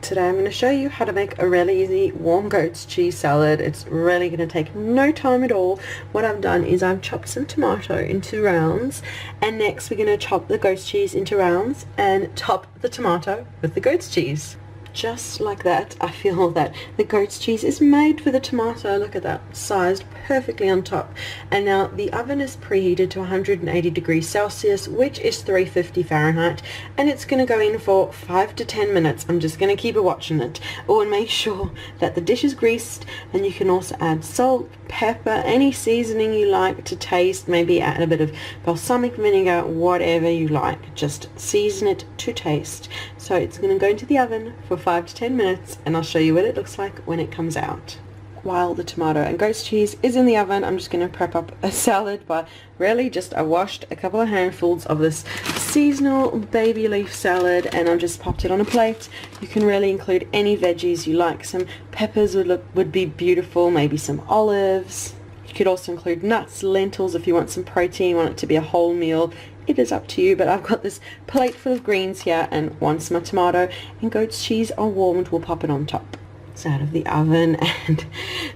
Today I'm going to show you how to make a really easy warm goat's cheese salad. It's really going to take no time at all. What I've done is I've chopped some tomato into rounds, and next we're going to chop the goat's cheese into rounds and top the tomato with the goat's cheese. Just like that. I feel that the goat's cheese is made for the tomato. Look at that, sized perfectly on top. And now the oven is preheated to 180 degrees Celsius, which is 350 Fahrenheit, and it's going to go in for 5 to 10 minutes. I'm just going to keep watching it. Oh, and make sure that the dish is greased, and you can also add salt, pepper, any seasoning you like to taste. Maybe add a bit of balsamic vinegar, whatever you like. Just season it to taste. So it's going to go into the oven for 5 to 10 minutes, and I'll show you what it looks like when it comes out. While the tomato and goat's cheese is in the oven, I'm just going to prep up a salad. But really just I washed a couple of handfuls of this seasonal baby leaf salad, and I've just popped it on a plate. You can really include any veggies you like. Some peppers would be beautiful, maybe some olives. You could also include nuts, lentils if you want some protein, want it to be a whole meal. It is up to you, but I've got this plate full of greens here, and once my tomato and goat's cheese are warmed, we'll pop it on top. It's out of the oven, and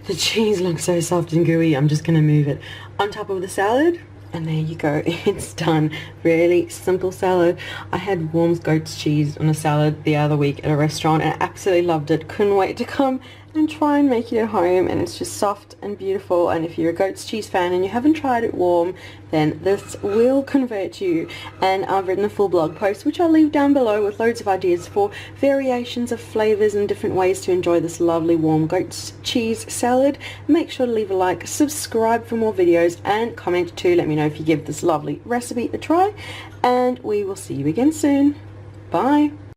the cheese looks so soft and gooey. I'm just going to move it on top of the salad, and there you go. It's done. Really simple salad. I had warm goat's cheese on a salad the other week at a restaurant, and I absolutely loved it. Couldn't wait to come and try and make it at home, and it's just soft and beautiful. And if you're a goat's cheese fan and you haven't tried it warm, then this will convert you. And I've written a full blog post, which I'll leave down below, with loads of ideas for variations of flavors and different ways to enjoy this lovely warm goat's cheese salad. Make sure to leave a like, subscribe for more videos, and comment too. Let me know if you give this lovely recipe a try, and we will see you again soon. Bye.